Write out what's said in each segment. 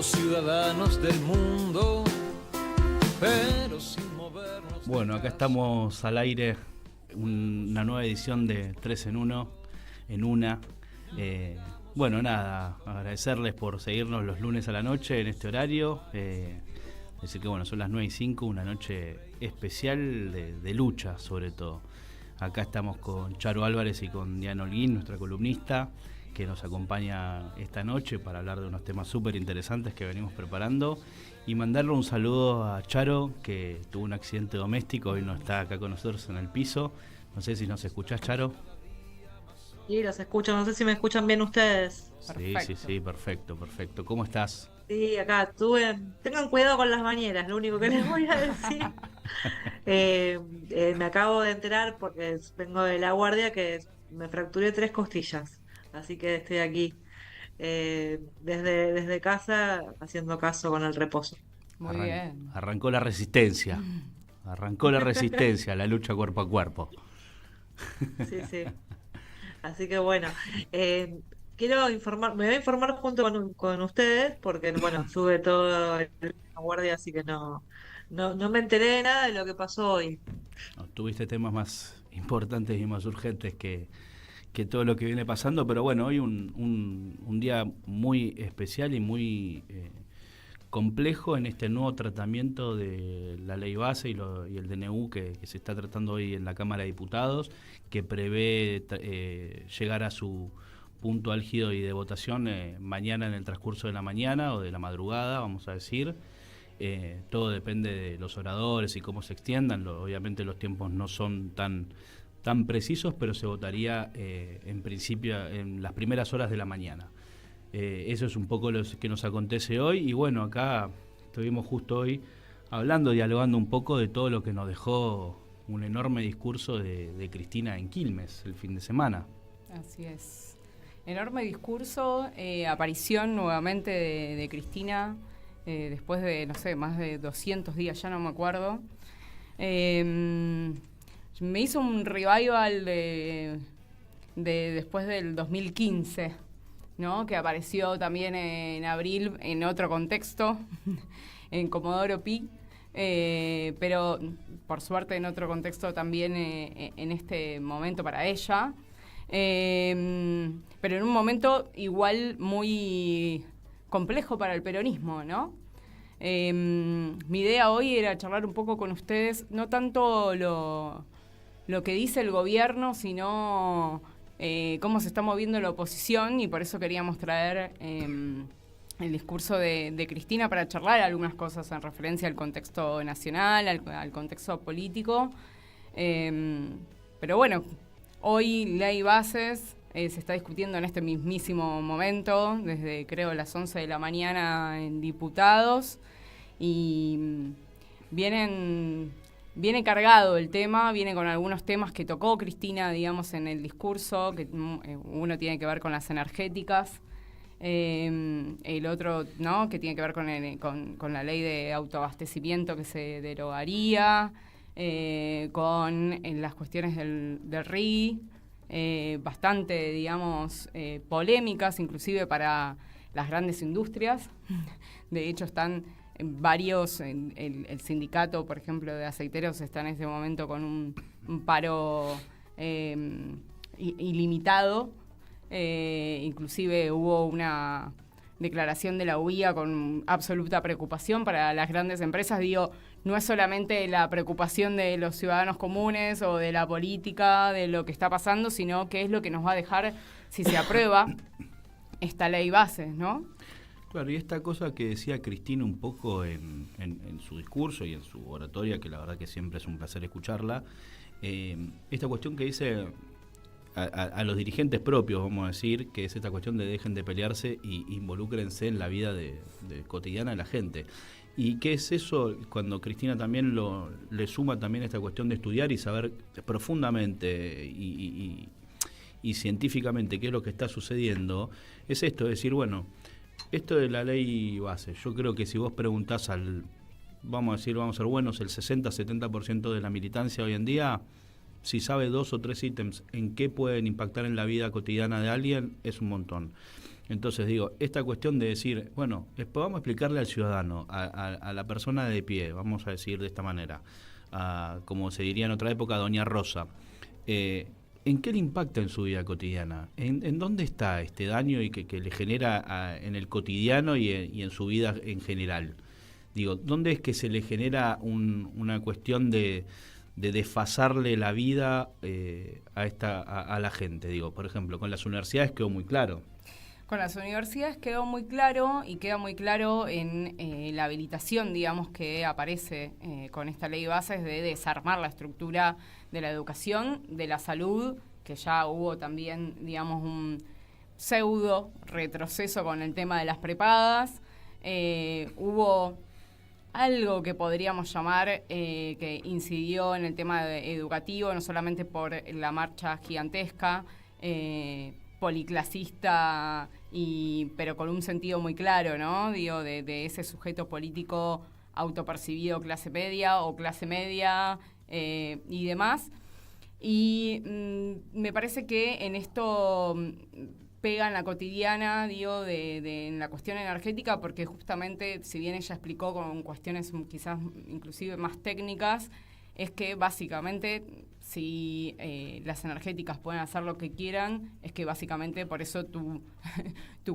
Somos ciudadanos del mundo, pero sin movernos. Bueno, acá estamos al aire, una nueva edición de 3 en 1, en una. Bueno, nada, agradecerles por seguirnos los lunes a la noche en este horario. Decir que bueno, son las 9:05, una noche especial de lucha sobre todo. Acá estamos con Charo Álvarez y con Diana Holguín, nuestra columnista, que nos acompaña esta noche para hablar de unos temas súper interesantes que venimos preparando. Y mandarle un saludo a Charo, que tuvo un accidente doméstico y no está acá con nosotros en el piso. No sé si nos escuchás, Charo. Sí, los escucho, no sé si me escuchan bien ustedes. Sí, perfecto. ¿Cómo estás? Sí, acá tengan cuidado con las bañeras, lo único que les voy a decir. Me acabo de enterar, porque vengo de la guardia, que me fracturé 3 costillas, así que estoy aquí desde casa haciendo caso con el reposo. Muy bien. Arrancó la resistencia, la lucha cuerpo a cuerpo. Sí. Así que bueno, quiero me voy a informar junto con ustedes, porque bueno, sube todo en la guardia, así que no me enteré de nada de lo que pasó hoy. No, tuviste temas más importantes y más urgentes que todo lo que viene pasando, pero bueno, hoy un día muy especial y muy complejo en este nuevo tratamiento de la ley base y el DNU que se está tratando hoy en la Cámara de Diputados, que prevé llegar a su punto álgido y de votación mañana en el transcurso de la mañana o de la madrugada, vamos a decir. Todo depende de los oradores y cómo se extiendan. Obviamente los tiempos no son tan precisos, pero se votaría en principio en las primeras horas de la mañana. Eso es un poco lo que nos acontece hoy. Y bueno, acá estuvimos justo hoy dialogando un poco de todo lo que nos dejó un enorme discurso de Cristina en Quilmes el fin de semana. Así es. Enorme discurso, aparición nuevamente de Cristina después de, no sé, más de 200 días, ya no me acuerdo. Me hizo un revival de después del 2015, ¿no? Que apareció también en abril en otro contexto, en Comodoro Pi, pero por suerte en otro contexto también en este momento para ella, pero en un momento igual muy complejo para el peronismo, ¿no? Mi idea hoy era charlar un poco con ustedes, no tanto lo que dice el gobierno, sino cómo se está moviendo la oposición, y por eso queríamos traer el discurso de Cristina para charlar algunas cosas en referencia al contexto nacional, al contexto político. Pero bueno, hoy ley bases se está discutiendo en este mismísimo momento, desde creo las 11 de la mañana en diputados, y viene cargado el tema, viene con algunos temas que tocó Cristina, digamos, en el discurso, que uno tiene que ver con las energéticas, el otro, ¿no?, que tiene que ver con la ley de autoabastecimiento que se derogaría, con las cuestiones del RI, bastante, digamos, polémicas, inclusive para las grandes industrias. De hecho, están varios, el sindicato, por ejemplo, de aceiteros está en este momento con un paro ilimitado. Inclusive hubo una declaración de la UIA con absoluta preocupación para las grandes empresas. Digo, no es solamente la preocupación de los ciudadanos comunes o de la política, de lo que está pasando, sino qué es lo que nos va a dejar si se aprueba esta ley base, ¿no? Claro, y esta cosa que decía Cristina un poco en su discurso y en su oratoria, que la verdad que siempre es un placer escucharla, esta cuestión que dice a los dirigentes propios, vamos a decir, que es esta cuestión de dejen de pelearse y involúcrense en la vida de cotidiana de la gente. ¿Y qué es eso cuando Cristina también le suma también esta cuestión de estudiar y saber profundamente y científicamente qué es lo que está sucediendo? Es esto, es decir, bueno, esto de la ley base, yo creo que si vos preguntás vamos a ser buenos, el 60-70% de la militancia hoy en día, si sabe 2 o 3 ítems en qué pueden impactar en la vida cotidiana de alguien, es un montón. Entonces digo, esta cuestión de decir, bueno, vamos a explicarle al ciudadano, a la persona de pie, vamos a decir de esta manera, como se diría en otra época, doña Rosa, ¿en qué le impacta en su vida cotidiana? ¿En dónde está este daño y que le genera en el cotidiano y en su vida en general? Digo, ¿dónde es que se le genera una cuestión de desfasarle la vida a la gente? Digo, por ejemplo, con las universidades quedó muy claro. Con las universidades quedó muy claro y queda muy claro en la habilitación, digamos, que aparece con esta ley de bases de desarmar la estructura de la educación, de la salud, que ya hubo también, digamos, un pseudo retroceso con el tema de las prepagas. Hubo algo que podríamos llamar que incidió en el tema educativo, no solamente por la marcha gigantesca, policlasista, pero con un sentido muy claro, ¿no? Digo, de ese sujeto político autopercibido clase media o clase media y demás. Y me parece que en esto pega en la cotidiana, digo, en la cuestión energética, porque justamente, si bien ella explicó con cuestiones quizás inclusive más técnicas, es que básicamente si las energéticas pueden hacer lo que quieran, es que básicamente por eso tu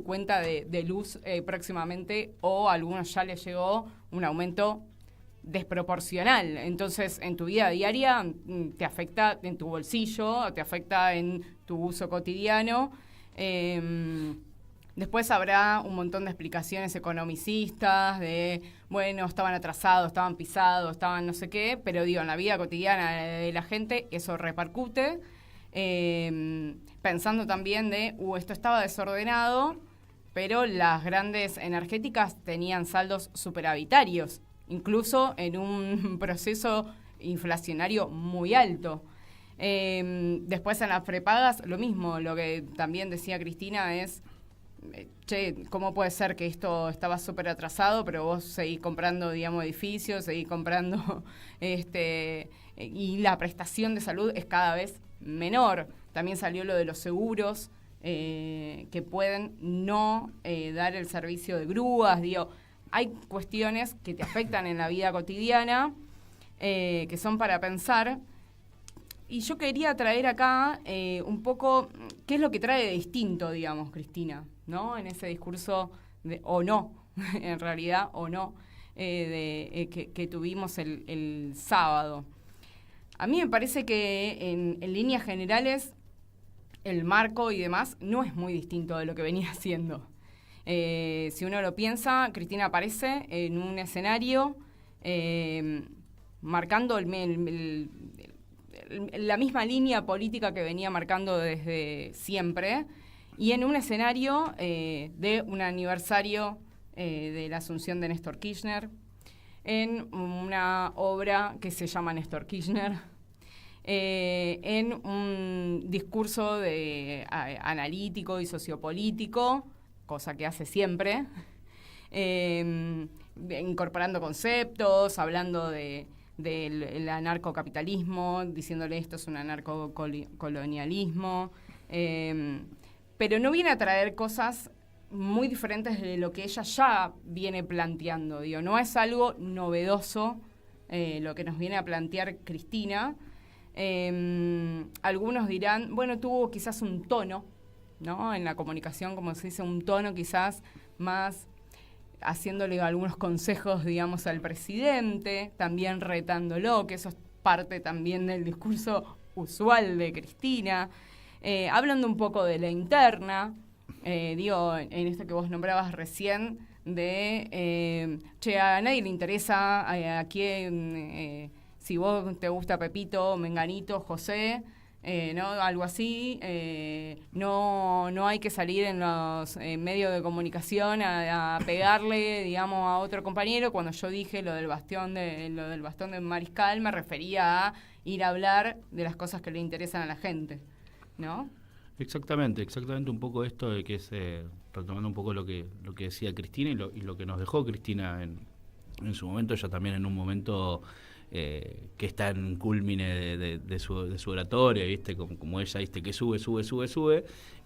cuenta de luz próximamente, o a algunos ya les llegó un aumento desproporcional. Entonces, en tu vida diaria te afecta en tu bolsillo, te afecta en tu uso cotidiano. Después habrá un montón de explicaciones economicistas de, bueno, estaban atrasados, estaban pisados, estaban no sé qué, pero digo, en la vida cotidiana de la gente eso repercute, pensando también de, esto estaba desordenado, pero las grandes energéticas tenían saldos superavitarios, incluso en un proceso inflacionario muy alto. Después en las prepagas, lo mismo, lo que también decía Cristina es, ¿cómo puede ser que esto estaba súper atrasado, pero vos seguís comprando, digamos, edificios, seguís comprando, y la prestación de salud es cada vez menor? También salió lo de los seguros, que pueden no dar el servicio de grúas, digo, hay cuestiones que te afectan en la vida cotidiana, que son para pensar. Y yo quería traer acá un poco qué es lo que trae de distinto, digamos, Cristina, ¿no? En ese discurso o no, en realidad, o no, que tuvimos el sábado. A mí me parece que en líneas generales el marco y demás no es muy distinto de lo que venía haciendo. Si uno lo piensa, Cristina aparece en un escenario marcando la misma línea política que venía marcando desde siempre, y en un escenario de un aniversario de la asunción de Néstor Kirchner, en una obra que se llama Néstor Kirchner, en un discurso analítico y sociopolítico, cosa que hace siempre, incorporando conceptos, hablando del anarcocapitalismo, diciéndole esto es un anarcocolonialismo, pero no viene a traer cosas muy diferentes de lo que ella ya viene planteando. Digo, no es algo novedoso lo que nos viene a plantear Cristina. Algunos dirán, bueno, tuvo quizás un tono, ¿no? En la comunicación, como se dice, un tono quizás más haciéndole algunos consejos, digamos, al presidente, también retándolo, que eso es parte también del discurso usual de Cristina, hablando un poco de la interna, digo, en esto que vos nombrabas recién, a nadie le interesa a quién, si vos te gusta Pepito, Menganito, José, ¿no? Algo así, no hay que salir en los medios de comunicación a pegarle, digamos, a otro compañero. Cuando yo dije lo del bastón de Mariscal, me refería a ir a hablar de las cosas que le interesan a la gente, ¿no? Exactamente un poco esto de que es, retomando un poco lo que decía Cristina y lo que nos dejó Cristina en su momento. Ella también en un momento que está en culmine de su oratoria, ¿viste? Como ella, ¿viste? Que sube,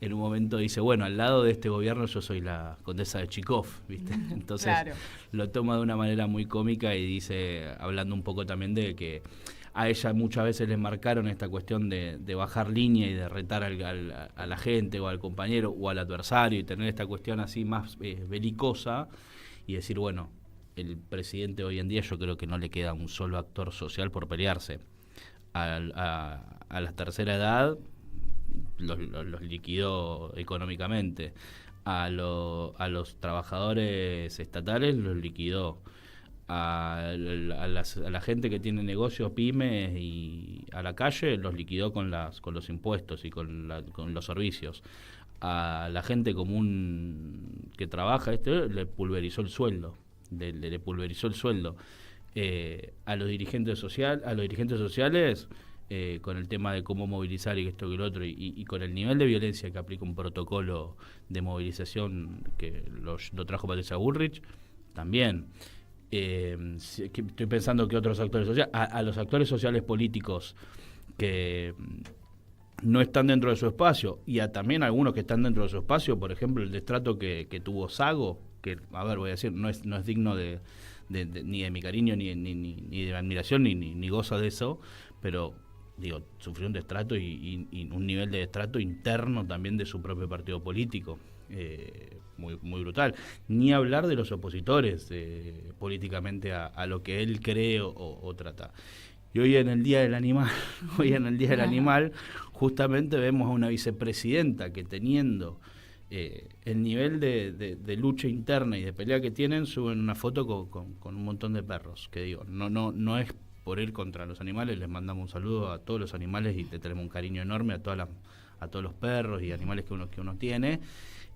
en un momento dice, bueno, al lado de este gobierno yo soy la condesa de Chikov, ¿viste? Entonces Claro. lo toma de una manera muy cómica y dice, hablando un poco también de que a ella muchas veces le marcaron esta cuestión de bajar línea y de retar a la gente o al compañero o al adversario y tener esta cuestión así más belicosa y decir, bueno, el presidente hoy en día yo creo que no le queda un solo actor social por pelearse. A la tercera edad los liquidó económicamente. A los trabajadores estatales los liquidó. A la gente que tiene negocios, pymes y a la calle los liquidó con los impuestos y con los servicios. A la gente común que trabaja le pulverizó el sueldo. Le pulverizó el sueldo. A los dirigentes sociales con el tema de cómo movilizar y esto que el otro y con el nivel de violencia que aplica un protocolo de movilización que lo trajo Patricia Bullrich también. Estoy pensando que otros actores sociales, a los actores sociales políticos que no están dentro de su espacio y a también algunos que están dentro de su espacio, por ejemplo el destrato que tuvo Sago, que a ver, voy a decir, no es digno ni de mi cariño ni de mi admiración ni gozo de eso, pero digo, sufrió un destrato y un nivel de destrato interno también de su propio partido político, muy, muy brutal. Ni hablar de los opositores políticamente a lo que él cree o trata. Y hoy en el Día del Animal, justamente vemos a una vicepresidenta que teniendo el nivel de lucha interna y de pelea que tienen, suben una foto con un montón de perros, que digo, no es por ir contra los animales, les mandamos un saludo a todos los animales y le tenemos un cariño enorme a todos los perros y animales que uno tiene,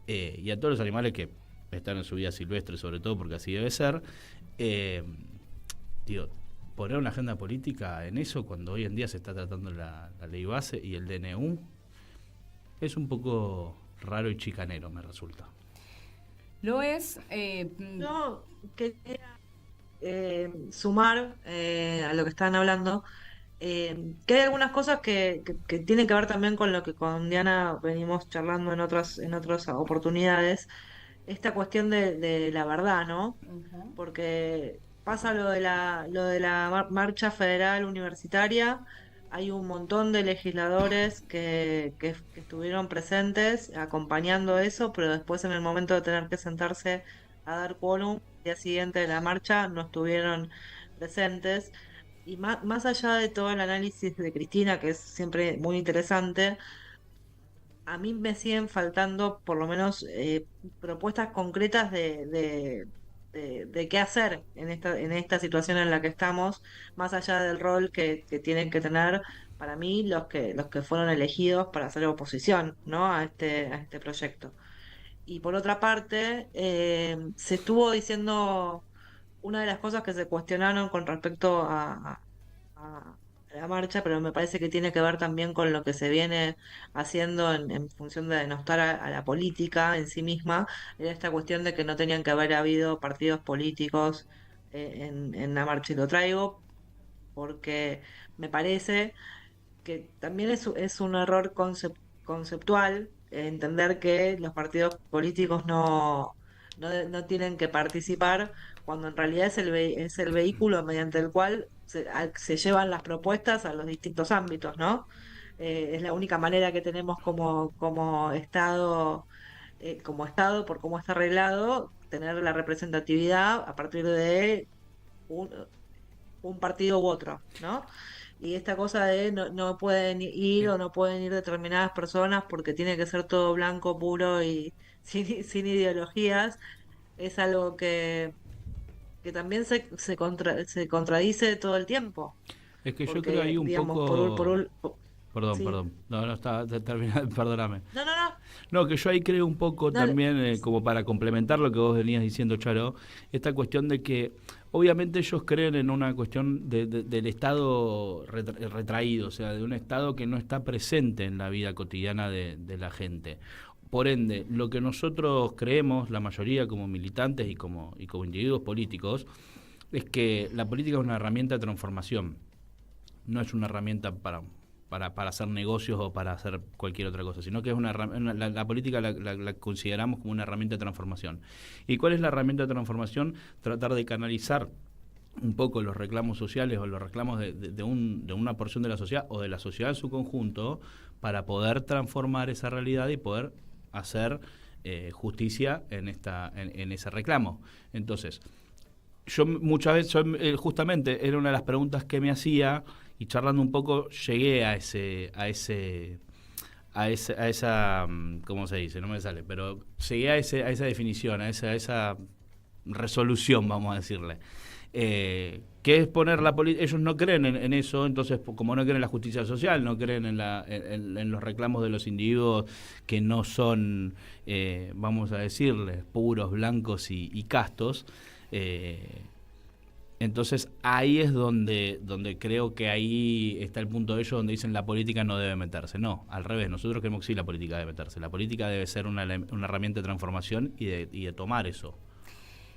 y a todos los animales que están en su vida silvestre, sobre todo porque así debe ser. Digo, poner una agenda política en eso cuando hoy en día se está tratando la ley base y el DNU es un poco raro y chicanero, me resulta. Lo es. Yo quería sumar a lo que estaban hablando, que hay algunas cosas que tienen que ver también con lo que con Diana venimos charlando en otras oportunidades, esta cuestión de la verdad, ¿no? Ujú. Porque pasa lo de la marcha federal universitaria, hay un montón de legisladores que estuvieron presentes acompañando eso, pero después en el momento de tener que sentarse a dar quórum, el día siguiente de la marcha no estuvieron presentes. Y más allá de todo el análisis de Cristina, que es siempre muy interesante, a mí me siguen faltando por lo menos propuestas concretas de qué hacer en esta situación en la que estamos, más allá del rol que tienen que tener para mí los que fueron elegidos para hacer oposición, ¿no? a este proyecto. Y por otra parte, se estuvo diciendo una de las cosas que se cuestionaron con respecto a la marcha, pero me parece que tiene que ver también con lo que se viene haciendo en función de denostar a la política en sí misma, era esta cuestión de que no tenían que haber habido partidos políticos en la marcha. Y lo traigo porque me parece que también es un error conceptual entender que los partidos políticos no tienen que participar cuando en realidad es el vehículo mediante el cual se llevan las propuestas a los distintos ámbitos, ¿no? Es la única manera que tenemos como Estado, por cómo está arreglado, tener la representatividad a partir de un, un partido u otro, ¿no? Y esta cosa de no pueden ir o no pueden ir determinadas personas porque tiene que ser todo blanco, puro y sin ideologías, es algo que también se contradice todo el tiempo. Es que yo creo Porque, ahí un digamos, poco... sí. Perdón. No, está terminado, perdóname. No, no, no. No, que yo ahí creo un poco Dale. también, como para complementar lo que vos venías diciendo, Charo, esta cuestión de que obviamente ellos creen en una cuestión del Estado retraído, o sea, de un Estado que no está presente en la vida cotidiana de la gente. Por ende, lo que nosotros creemos, la mayoría como militantes y como individuos políticos, es que la política es una herramienta de transformación, no es una herramienta para hacer negocios o para hacer cualquier otra cosa, sino que es la política la consideramos como una herramienta de transformación. ¿Y cuál es la herramienta de transformación? Tratar de canalizar un poco los reclamos sociales o los reclamos de una porción de la sociedad o de la sociedad en su conjunto para poder transformar esa realidad y poder hacer justicia en ese reclamo. Entonces, yo muchas veces, justamente era una de las preguntas que me hacía, y charlando un poco llegué a esa ¿cómo se dice? No me sale, pero llegué a esa definición, a esa resolución, vamos a decirle. Que es poner la política. Ellos no creen en eso, entonces, como no creen en la justicia social, no creen en los reclamos de los individuos que no son, vamos a decirles, puros, blancos y castos. Entonces ahí es donde creo que ahí está el punto de ellos, donde dicen la política no debe meterse. No, al revés, nosotros creemos que sí la política debe meterse. La política debe ser una herramienta de transformación y de tomar eso.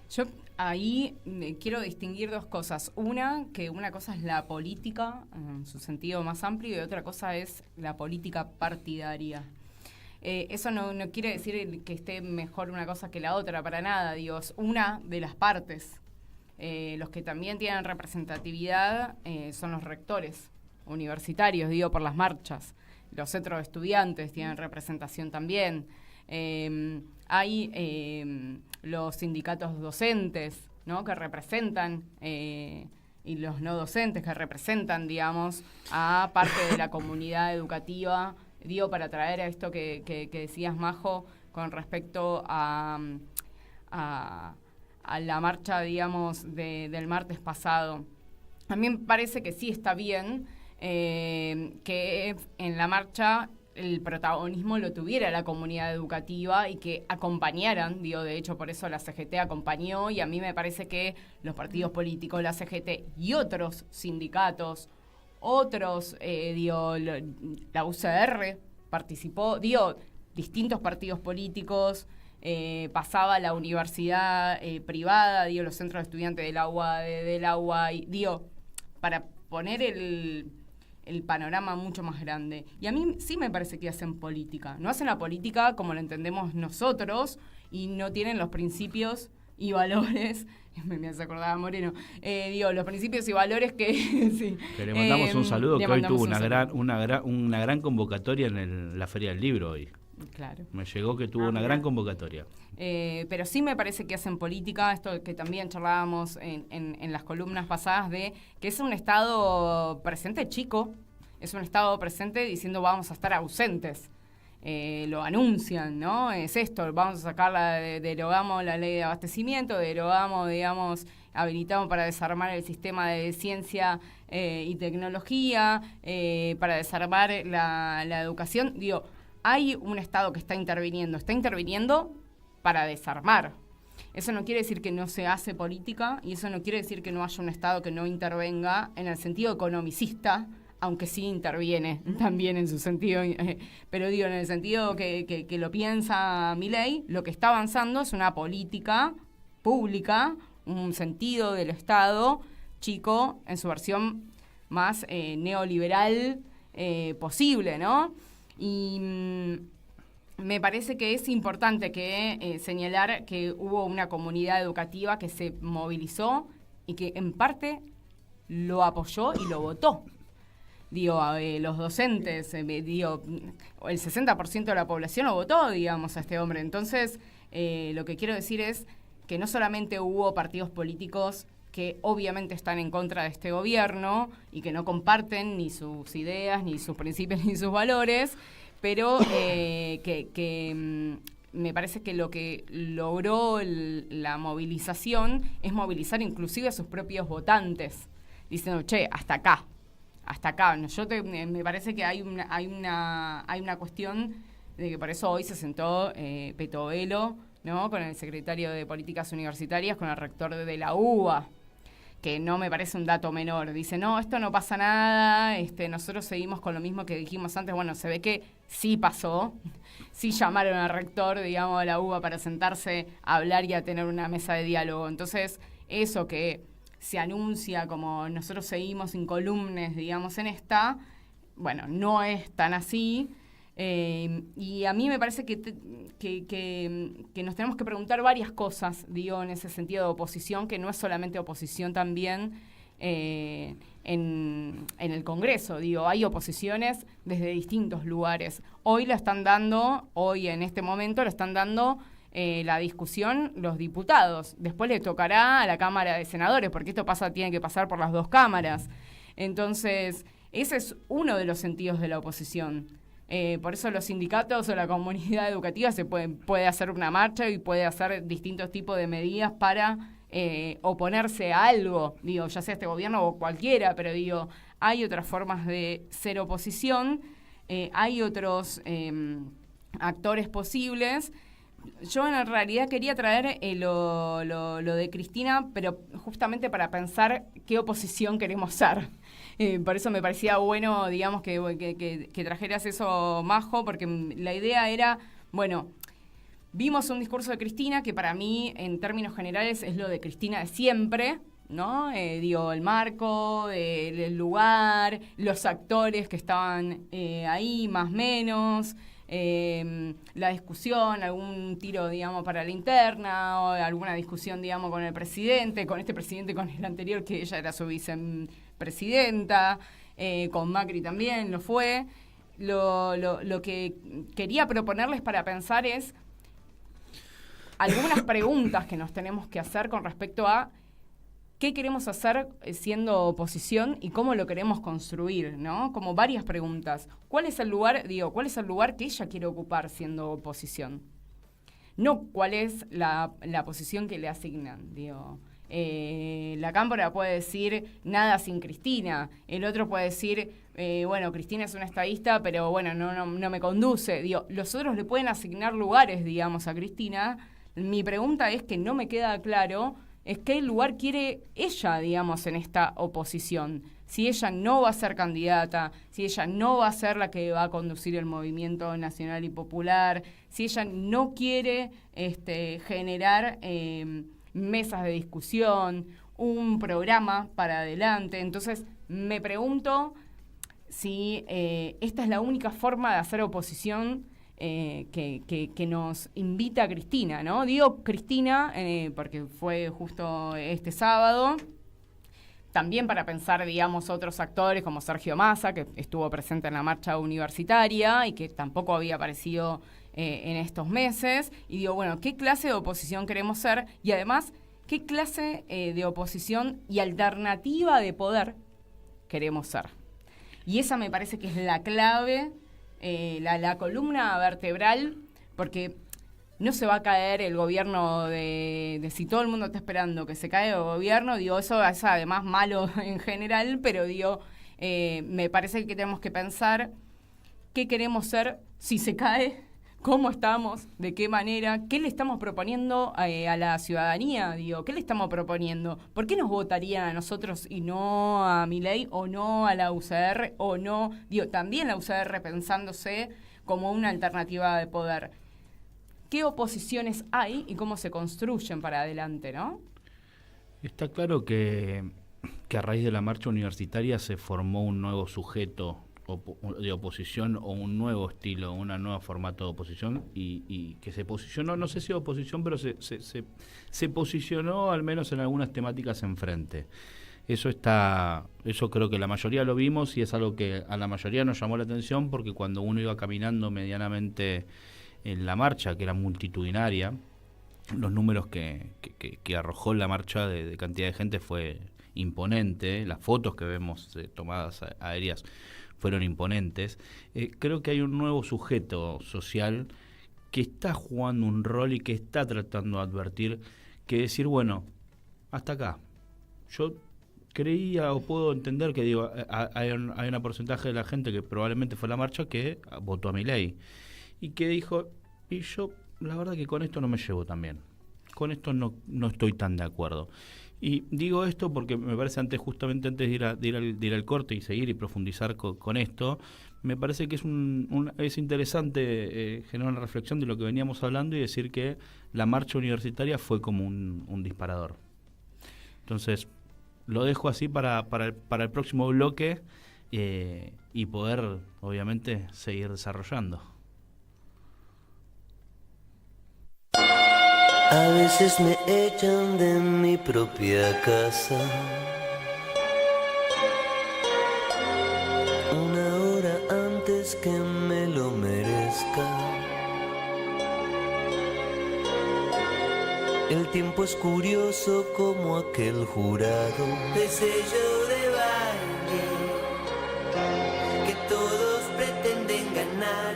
Yo ahí quiero distinguir dos cosas. Una cosa es la política en su sentido más amplio y otra cosa es la política partidaria. Eso no quiere decir que esté mejor una cosa que la otra, para nada. Digo, es una de las partes. Los que también tienen representatividad son los rectores universitarios, digo, por las marchas. Los centros de estudiantes tienen representación también. Hay los sindicatos docentes, ¿no?, que representan, y los no docentes que representan, digamos, a parte de la comunidad educativa. Digo, para traer a esto que decías, Majo, con respecto a la marcha, digamos, del martes pasado. A mí me parece que sí está bien que en la marcha el protagonismo lo tuviera la comunidad educativa y que acompañaran, digo, de hecho por eso la CGT acompañó, y a mí me parece que los partidos políticos, la CGT y otros sindicatos, otros, la UCR participó, distintos partidos políticos, pasaba la universidad privada, los centros de estudiantes del agua, para poner el panorama mucho más grande. Y a mí sí me parece que hacen política. No hacen la política como la entendemos nosotros y no tienen los principios y valores. Me hace acordar a Moreno. Los principios y valores que... sí. Que le mandamos un saludo, que hoy tuvo una gran convocatoria en la Feria del Libro hoy. Claro. Me llegó que tuvo una gran convocatoria. Pero sí me parece que hacen política, esto que también charlábamos en las columnas pasadas, de que es un Estado presente chico, es un Estado presente diciendo vamos a estar ausentes. Lo anuncian, ¿no? Es esto, vamos a sacar derogamos la ley de abastecimiento, derogamos, digamos, habilitamos para desarmar el sistema de ciencia y tecnología, para desarmar la educación. Hay un Estado que está interviniendo para desarmar. Eso no quiere decir que no se hace política y eso no quiere decir que no haya un Estado que no intervenga en el sentido economicista, aunque sí interviene también en su sentido, pero en el sentido que lo piensa Milei, lo que está avanzando es una política pública, un sentido del Estado chico en su versión más neoliberal posible, ¿no? Y me parece que es importante señalar que hubo una comunidad educativa que se movilizó y que en parte lo apoyó y lo votó. Los docentes, el 60% de la población lo votó, digamos, a este hombre. Entonces, lo que quiero decir es que no solamente hubo partidos políticos que obviamente están en contra de este gobierno y que no comparten ni sus ideas, ni sus principios, ni sus valores, pero me parece que lo que logró la movilización es movilizar inclusive a sus propios votantes, diciendo, hasta acá. Me parece que hay una cuestión de que por eso hoy se sentó Petovelo, ¿no?, con el secretario de Políticas Universitarias, con el rector de la UBA, que no me parece un dato menor. Dice, no, esto no pasa nada, nosotros seguimos con lo mismo que dijimos antes. Bueno, se ve que sí pasó, sí llamaron al rector, digamos, de la UBA para sentarse a hablar y a tener una mesa de diálogo. Entonces, eso que se anuncia como nosotros seguimos incólumes, digamos, en esta, bueno, no es tan así. Y a mí me parece que nos tenemos que preguntar varias cosas, digo, en ese sentido de oposición, que no es solamente oposición también en el Congreso. Digo, hay oposiciones desde distintos lugares. Hoy en este momento lo están dando la discusión los diputados. Después le tocará a la Cámara de Senadores, porque esto tiene que pasar por las dos cámaras. Entonces, ese es uno de los sentidos de la oposición. Por eso los sindicatos o la comunidad educativa puede hacer una marcha y puede hacer distintos tipos de medidas para oponerse a algo, digo, ya sea este gobierno o cualquiera, pero digo, hay otras formas de ser oposición, hay otros actores posibles. Yo en realidad quería traer lo de Cristina, pero justamente para pensar qué oposición queremos ser. Por eso me parecía bueno, digamos, que trajeras eso, Majo, porque la idea era, bueno, vimos un discurso de Cristina que para mí, en términos generales, es lo de Cristina de siempre, ¿no? Digo, el marco, el lugar, los actores que estaban ahí, más o menos, la discusión, algún tiro, digamos, para la interna, o alguna discusión, digamos, con el presidente, con el anterior, que ella era su vicepresidenta, con Macri también lo fue. Lo que quería proponerles para pensar es algunas preguntas que nos tenemos que hacer con respecto a qué queremos hacer siendo oposición y cómo lo queremos construir, ¿no? Como varias preguntas. ¿Cuál es el lugar que ella quiere ocupar siendo oposición? No cuál es la posición que le asignan, digo. La Cámpora puede decir nada sin Cristina, el otro puede decir bueno, Cristina es una estadista, pero bueno, no me conduce. Digo, los otros le pueden asignar lugares, digamos, a Cristina. Mi pregunta es que no me queda claro es qué lugar quiere ella, digamos, en esta oposición. Si ella no va a ser candidata, si ella no va a ser la que va a conducir el movimiento nacional y popular, si ella no quiere generar mesas de discusión, un programa para adelante. Entonces, me pregunto si esta es la única forma de hacer oposición que nos invita a Cristina, ¿no? Digo Cristina porque fue justo este sábado, también para pensar, digamos, otros actores como Sergio Massa, que estuvo presente en la marcha universitaria y que tampoco había aparecido en estos meses. Y digo, bueno, ¿qué clase de oposición queremos ser? Y además, ¿qué clase de oposición y alternativa de poder queremos ser? Y esa me parece que es la clave, la columna vertebral, porque no se va a caer el gobierno de si todo el mundo está esperando que se caiga el gobierno, digo, eso es además malo en general, pero digo, me parece que tenemos que pensar qué queremos ser si se cae, cómo estamos, de qué manera, qué le estamos proponiendo a la ciudadanía, digo, qué le estamos proponiendo, por qué nos votarían a nosotros y no a Milei o no a la UCR o no, digo, también la UCR pensándose como una alternativa de poder. ¿Qué oposiciones hay y cómo se construyen para adelante, no? Está claro que a raíz de la marcha universitaria se formó un nuevo sujeto de oposición o un nuevo estilo, un nuevo formato de oposición y que se posicionó, no sé si oposición, pero se posicionó al menos en algunas temáticas enfrente. Eso creo que la mayoría lo vimos y es algo que a la mayoría nos llamó la atención porque cuando uno iba caminando medianamente en la marcha, que era multitudinaria, los números que arrojó la marcha de cantidad de gente fue imponente, las fotos que vemos tomadas aéreas fueron imponentes. Creo que hay un nuevo sujeto social que está jugando un rol y que está tratando de advertir que decir, bueno, hasta acá. Yo creía o puedo entender que digo hay un porcentaje de la gente que probablemente fue a la marcha que votó a Milei y que dijo, y yo la verdad que con esto no me llevo tan bien. Con esto no estoy tan de acuerdo. Y digo esto porque me parece justamente antes de ir al corte y seguir y profundizar con esto, me parece que es interesante generar una reflexión de lo que veníamos hablando y decir que la marcha universitaria fue como un disparador. Entonces, lo dejo así para el próximo bloque y poder, obviamente, seguir desarrollando. A veces me echan de mi propia casa, una hora antes que me lo merezca. El tiempo es curioso como aquel jurado de sello de baile que todos pretenden ganar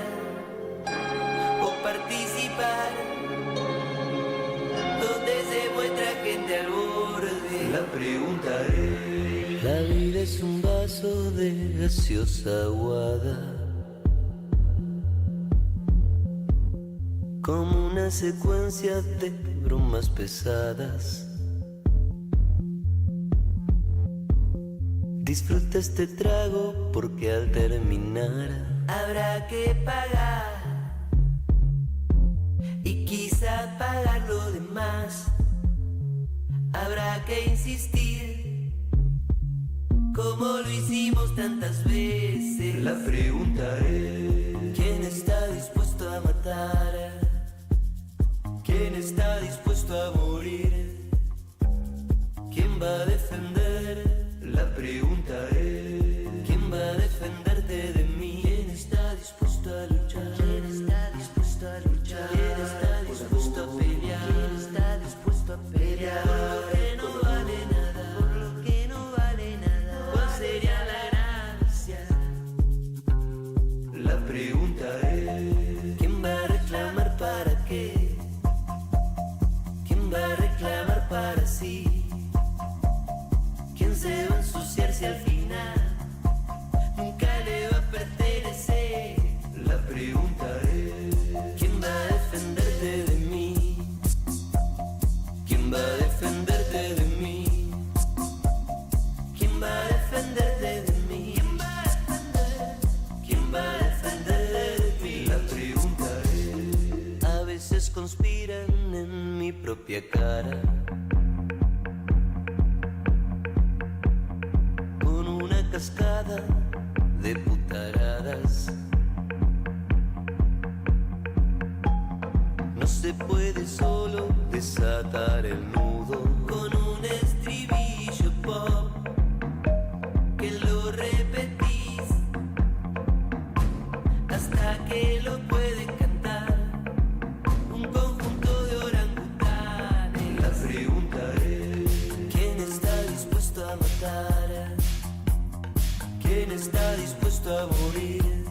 o participar, donde se muestra gente al borde. La pregunta es: la vida es un vaso de gaseosa aguada, como una secuencia de bromas pesadas. Disfruta este trago porque al terminar habrá que pagar, y quizá pagar lo demás. Habrá que insistir como lo hicimos tantas veces. La pregunta es: ¿quién está dispuesto a matar? ¿Quién está dispuesto a morir? ¿Quién va a defender? La pregunta es: ¿quién va a defenderte de mí? ¿Quién está dispuesto a luchar? ¿Quién está dispuesto a luchar? ¿Quién está dispuesto a pelear? ¿Quién está dispuesto a pelear? Por lo que no vale nada, por lo que no vale nada. ¿Cuál sería la gracia? La pregunta es: ¿quién va a reclamar para qué? ¿Quién va a reclamar para sí? ¿Quién se va a ensuciar si al final nunca le va a pertenecer? La pregunta es: ¿quién va a defenderte de mí? ¿Quién va a defenderte de mí? ¿Quién va a defenderte de mí? ¿Quién va a defender? ¿Quién va a defender de mí? La pregunta es: a veces conspiran en mi propia cara, con una cascada de putaradas. No se puede solo desatar el nudo con un estribillo pop que lo repetís hasta que lo pueden cantar un conjunto de orangutanes. La pregunta es: ¿quién está dispuesto a matar? ¿Quién está dispuesto a morir?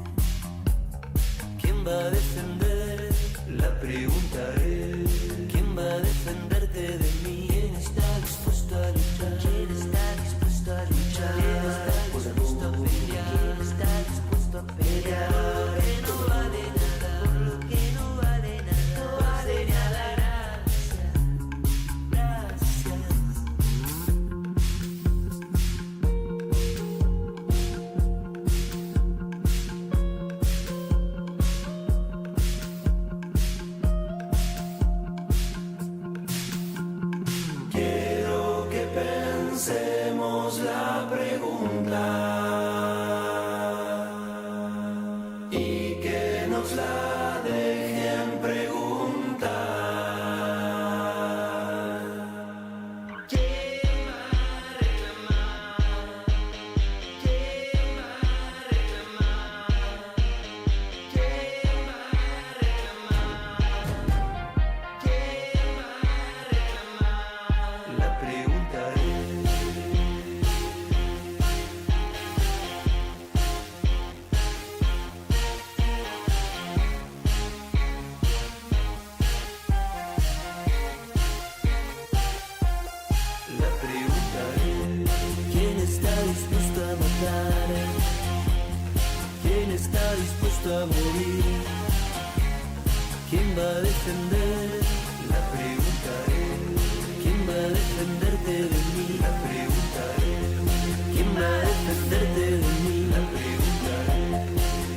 ¿Quién va a defender? La pregunta es: ¿quién va a defenderte de mí? ¿Quién está dispuesto a luchar? ¿Quién está dispuesto a luchar? ¿Quién está dispuesto a pelear? ¿Quién está dispuesto a pelear? Por lo que no vale nada, por lo que no vale nada. ¿Cuál sería la gracia? Gracias. Quiero que pensemos la pregunta y que nos la dejen preguntar. ¿Quién va a reclamar? ¿Quién va a reclamar? ¿Quién va a reclamar? ¿Quién va a reclamar? La pregunta es: la pregunta es: ¿quién está dispuesto a matar? ¿Quién está dispuesto a morir? ¿Quién va a defender? La pregunta es: ¿quién va a defenderte de mí? La pregunta es: ¿quién va a defenderte de mí? La pregunta es: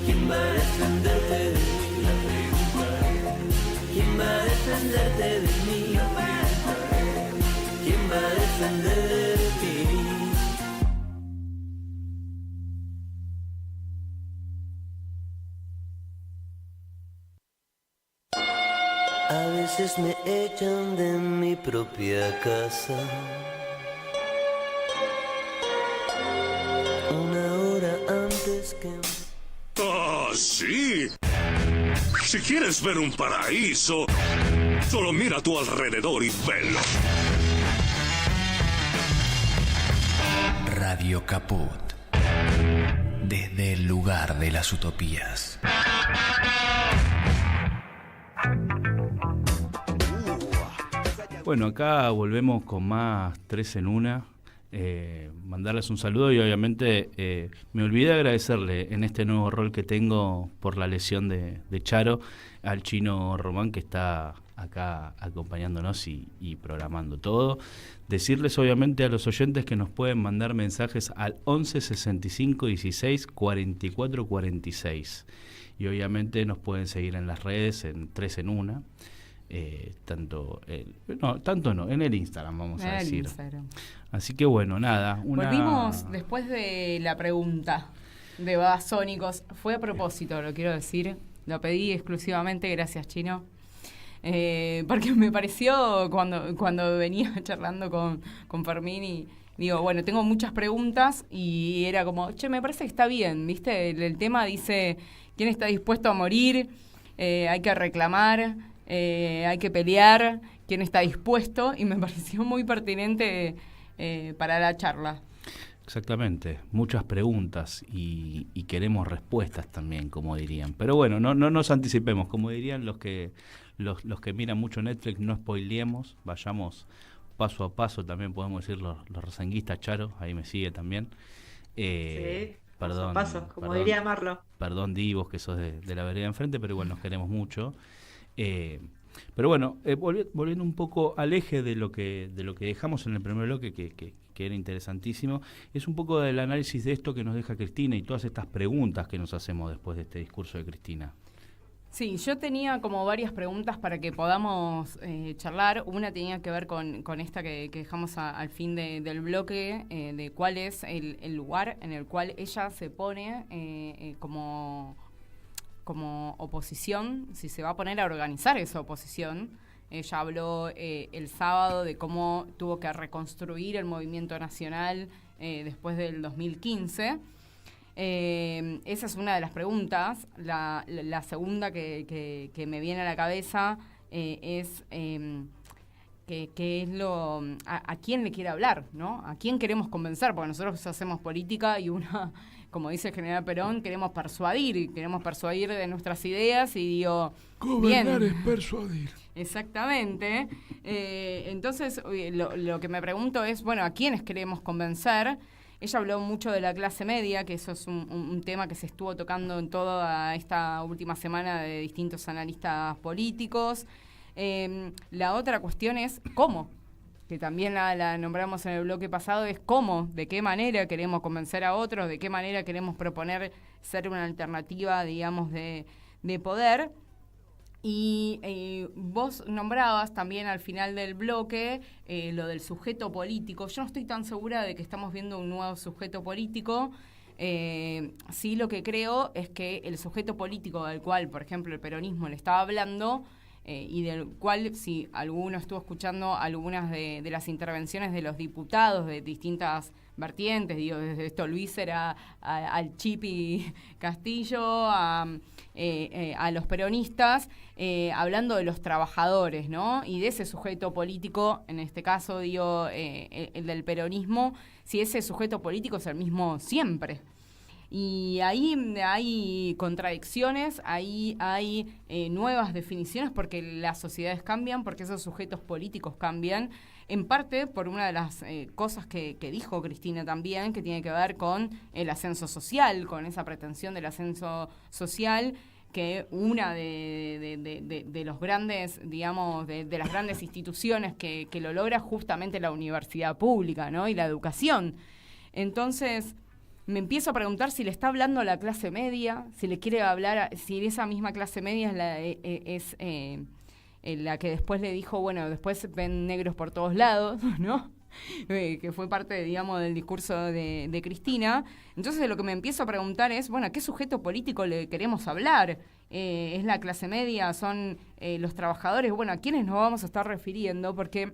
¿quién va a defenderte de mí? La pregunta es: ¿quién va a defenderte de mí? La pregunta es: ¿quién va a defenderte de mí? A veces me echan de mi propia casa. Una hora antes que... ¡Ah, sí! Si quieres ver un paraíso, solo mira a tu alrededor y velo. Radio Caput. Desde el lugar de las utopías. Bueno, acá volvemos con más 3 en 1. Mandarles un saludo y obviamente me olvidé agradecerle en este nuevo rol que tengo por la lesión de Charo al Chino Román, que está acá acompañándonos y programando todo. Decirles obviamente a los oyentes que nos pueden mandar mensajes al 11 65 16 44 46 y obviamente nos pueden seguir en las redes en 3 en 1. En el Instagram, vamos a decir. Instagram. Así que bueno, nada. Volvimos después de la pregunta de Babasónicos. Fue a propósito, lo quiero decir. Lo pedí exclusivamente, gracias, Chino. Porque me pareció cuando venía charlando con Fermín y digo, bueno, tengo muchas preguntas y era como, me parece que está bien, ¿viste? El tema dice, ¿quién está dispuesto a morir? Hay que reclamar. Hay que pelear, quién está dispuesto, y me pareció muy pertinente para la charla. Exactamente, muchas preguntas y queremos respuestas también, como dirían. Pero bueno, no nos anticipemos, como dirían los que miran mucho Netflix, no spoileemos, vayamos paso a paso, también podemos decir los resanguistas. Charo, ahí me sigue también. Sí, perdón, paso a paso, como diría Marlo. Perdón, Di, vos que sos de la vereda enfrente, pero bueno, nos queremos mucho. Pero bueno, volviendo un poco al eje de lo que dejamos en el primer bloque, que era interesantísimo, es un poco del análisis de esto que nos deja Cristina y todas estas preguntas que nos hacemos después de este discurso de Cristina. Sí, yo tenía como varias preguntas para que podamos charlar. Una tenía que ver con esta que dejamos al fin del bloque, de cuál es el lugar en el cual ella se pone como oposición, si se va a poner a organizar esa oposición. Ella habló el sábado de cómo tuvo que reconstruir el movimiento nacional después del 2015. Esa es una de las preguntas. La segunda que me viene a la cabeza es qué es a quién le quiere hablar, ¿no? ¿A quién queremos convencer? Porque nosotros hacemos política y como dice el general Perón, queremos persuadir de nuestras ideas y digo... Gobernar es persuadir. Exactamente. Entonces, lo que me pregunto es, bueno, ¿a quiénes queremos convencer? Ella habló mucho de la clase media, que eso es un tema que se estuvo tocando en toda esta última semana de distintos analistas políticos. La otra cuestión es cómo, que también la nombramos en el bloque pasado, es cómo, de qué manera queremos convencer a otros, de qué manera queremos proponer ser una alternativa, digamos, de poder. Y vos nombrabas también al final del bloque lo del sujeto político. Yo no estoy tan segura de que estamos viendo un nuevo sujeto político. Sí, lo que creo es que el sujeto político del cual, por ejemplo, el peronismo le estaba hablando, y del cual, si alguno estuvo escuchando algunas de las intervenciones de los diputados de distintas vertientes, digo, desde Stolbizer al Chipi Castillo, a los peronistas, hablando de los trabajadores, ¿no? Y de ese sujeto político, en este caso, digo, el del peronismo, si ese sujeto político es el mismo siempre. Y ahí hay contradicciones, ahí hay nuevas definiciones, porque las sociedades cambian, porque esos sujetos políticos cambian, en parte por una de las cosas que dijo Cristina también, que tiene que ver con el ascenso social, con esa pretensión del ascenso social, que una de los grandes, digamos, de las grandes instituciones que lo logra justamente la universidad pública, ¿no? Y la educación. Entonces, me empiezo a preguntar si le está hablando a la clase media, si le quiere hablar, si esa misma clase media es la que después le dijo, bueno, después ven negros por todos lados, ¿no? Que fue parte, digamos, del discurso de Cristina. Entonces lo que me empiezo a preguntar es, bueno, ¿a qué sujeto político le queremos hablar? es la clase media, son los trabajadores. Bueno, ¿a quiénes nos vamos a estar refiriendo? Porque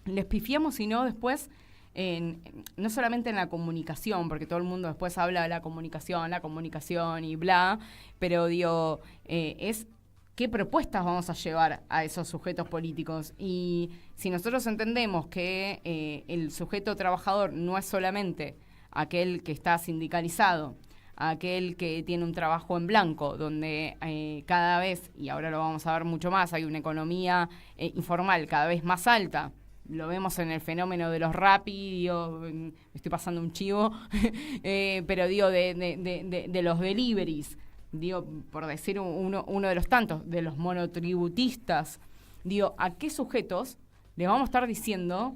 les pifiamos, sino después, no solamente en la comunicación, porque todo el mundo después habla de la comunicación y bla, pero digo, es qué propuestas vamos a llevar a esos sujetos políticos. Y si nosotros entendemos que el sujeto trabajador no es solamente aquel que está sindicalizado, aquel que tiene un trabajo en blanco, donde cada vez, y ahora lo vamos a ver mucho más, hay una economía informal cada vez más alta. Lo vemos en el fenómeno de los Rappi, digo, me estoy pasando un chivo, pero digo, de los deliveries, digo, por decir uno de los tantos, de los monotributistas, digo, ¿a qué sujetos les vamos a estar diciendo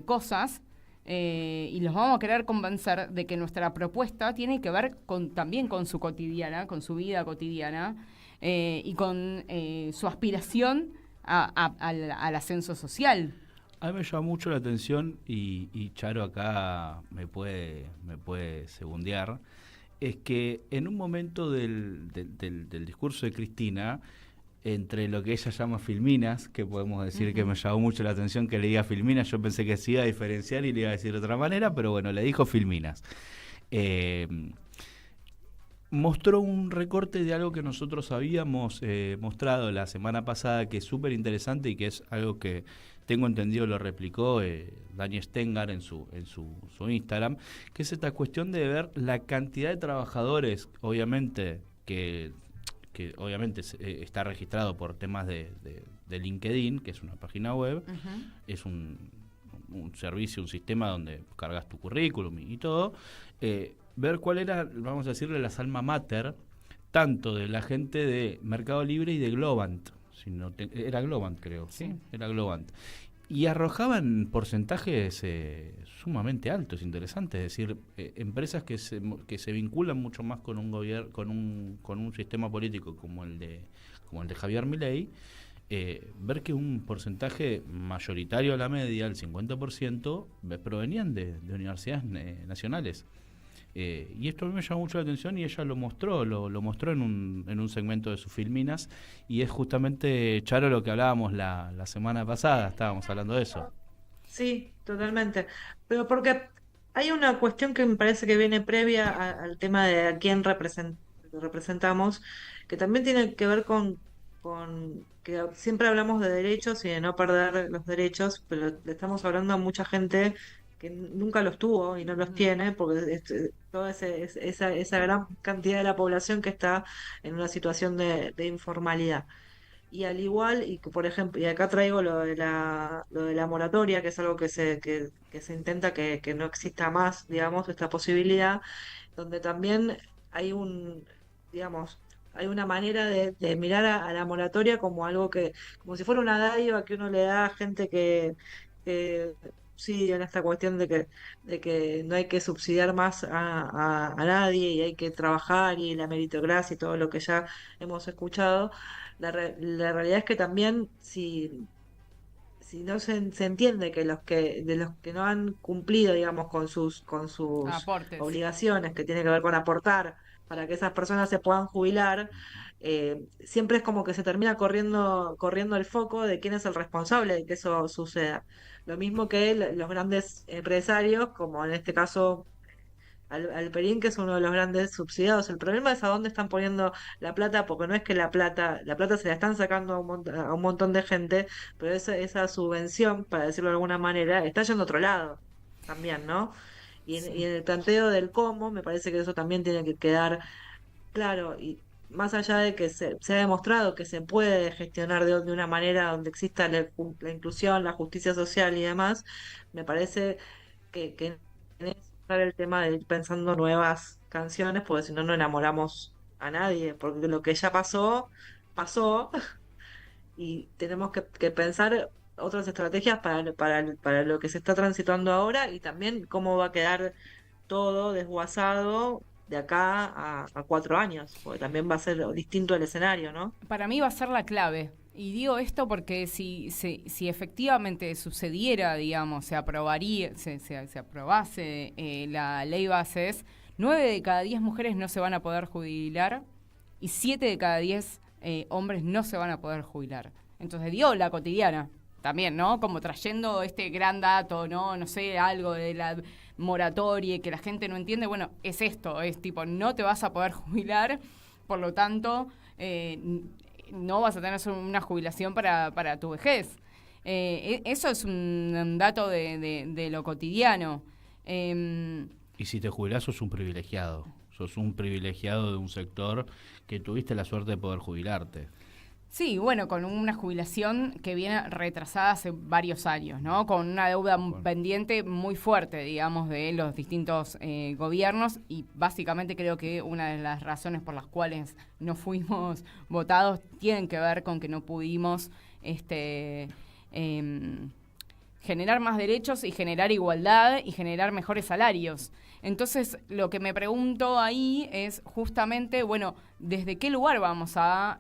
cosas y los vamos a querer convencer de que nuestra propuesta tiene que ver también con su cotidiana, con su vida cotidiana y con su aspiración al ascenso social? A mí me llama mucho la atención, y Charo acá me puede segundear, es que en un momento del discurso de Cristina, entre lo que ella llama filminas, que podemos decir que me llamó mucho la atención que le diga filminas, yo pensé que se iba a diferenciar y le iba a decir de otra manera, pero bueno, le dijo filminas. Mostró un recorte de algo que nosotros habíamos mostrado la semana pasada, que es súper interesante y que es algo que tengo entendido lo replicó Dani Stengar en su Instagram, que es esta cuestión de ver la cantidad de trabajadores, obviamente, que obviamente está registrado por temas de LinkedIn, que es una página web, es un servicio, un sistema donde cargas tu currículum y todo, ver cuál era, vamos a decirle, las alma mater, tanto de la gente de Mercado Libre y de Globant. Era Globant, creo. Sí, era Globant. Y arrojaban porcentajes sumamente altos, interesantes. Es decir, empresas que se vinculan mucho más con un gobierno, con un sistema político como el de Javier Milei, ver que un porcentaje mayoritario a la media, el 50%, provenían de universidades nacionales. Y esto a mí me llamó mucho la atención, y ella lo mostró en un segmento de sus filminas, y es justamente, Charo, lo que hablábamos la semana pasada, estábamos hablando de eso. Sí, totalmente. Pero porque hay una cuestión que me parece que viene previa al tema de a quién representamos, que también tiene que ver con que siempre hablamos de derechos y de no perder los derechos, pero le estamos hablando a mucha gente que nunca los tuvo y no los tiene, porque toda esa gran cantidad de la población que está en una situación de informalidad. Y al igual, y que, por ejemplo, y acá traigo lo de la moratoria, que es algo que se intenta que no exista más, digamos, esta posibilidad, donde también hay digamos, hay una manera de mirar a la moratoria como algo como si fuera una dádiva que uno le da a gente que sí, en esta cuestión de que no hay que subsidiar más a nadie y hay que trabajar y la meritocracia y todo lo que ya hemos escuchado. La realidad es que también si no se entiende que de los que no han cumplido, digamos, con sus Aportes. obligaciones, que tiene que ver con aportar para que esas personas se puedan jubilar, siempre es como que se termina corriendo el foco de quién es el responsable de que eso suceda. Lo mismo que los grandes empresarios, como en este caso Alperín, que es uno de los grandes subsidiados. El problema es a dónde están poniendo la plata, porque no es que la plata se la están sacando a un montón de gente, pero esa subvención, para decirlo de alguna manera, está yendo a otro lado también, ¿no? Y en el planteo del cómo, me parece que eso también tiene que quedar claro, y más allá de que se ha demostrado que se puede gestionar de una manera donde exista la inclusión, la justicia social y demás, me parece que tenés que usar el tema de ir pensando nuevas canciones, porque si no, no enamoramos a nadie, porque lo que ya pasó, pasó, y tenemos que pensar otras estrategias para lo que se está transitando ahora y también cómo va a quedar todo desguazado de acá a 4 años, porque también va a ser distinto el escenario, ¿no? Para mí va a ser la clave. Y digo esto porque si efectivamente sucediera, digamos, se aprobase la ley bases, 9 de cada 10 mujeres no se van a poder jubilar y 7 de cada 10 hombres no se van a poder jubilar. Entonces dio la cotidiana también, ¿no? Como trayendo este gran dato, no sé, algo de la moratoria que la gente no entiende. Bueno, es esto, es tipo, no te vas a poder jubilar, por lo tanto, no vas a tener una jubilación para tu vejez. Eso es un dato de lo cotidiano. Y si te jubilás, sos un privilegiado. Sos un privilegiado de un sector que tuviste la suerte de poder jubilarte. Sí, bueno, con una jubilación que viene retrasada hace varios años, ¿no? Con una deuda pendiente muy fuerte, digamos, de los distintos gobiernos, y básicamente creo que una de las razones por las cuales no fuimos votados tienen que ver con que no pudimos generar más derechos y generar igualdad y generar mejores salarios. Entonces, lo que me pregunto ahí es justamente, bueno, ¿desde qué lugar vamos a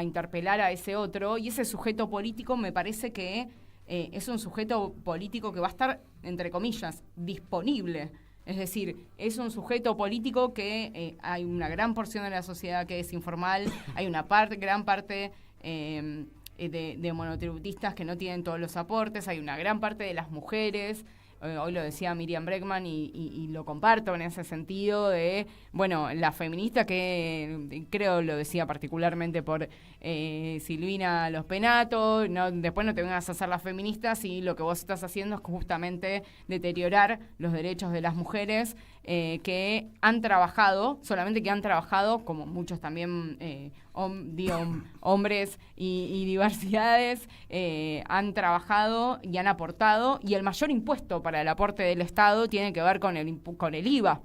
interpelar a ese otro? Y ese sujeto político me parece que es un sujeto político que va a estar, entre comillas, disponible. Es decir, es un sujeto político que hay una gran porción de la sociedad que es informal, hay una gran parte de monotributistas que no tienen todos los aportes, hay una gran parte de las mujeres, hoy lo decía Miriam Bregman y lo comparto en ese sentido de, bueno, la feminista que creo lo decía particularmente por Silvina Los Penato, después no te vengas a hacer la feminista si lo que vos estás haciendo es justamente deteriorar los derechos de las mujeres que han trabajado, solamente que han trabajado, como muchos también hombres y diversidades, han trabajado y han aportado, y el mayor impuesto para el aporte del Estado tiene que ver con el IVA.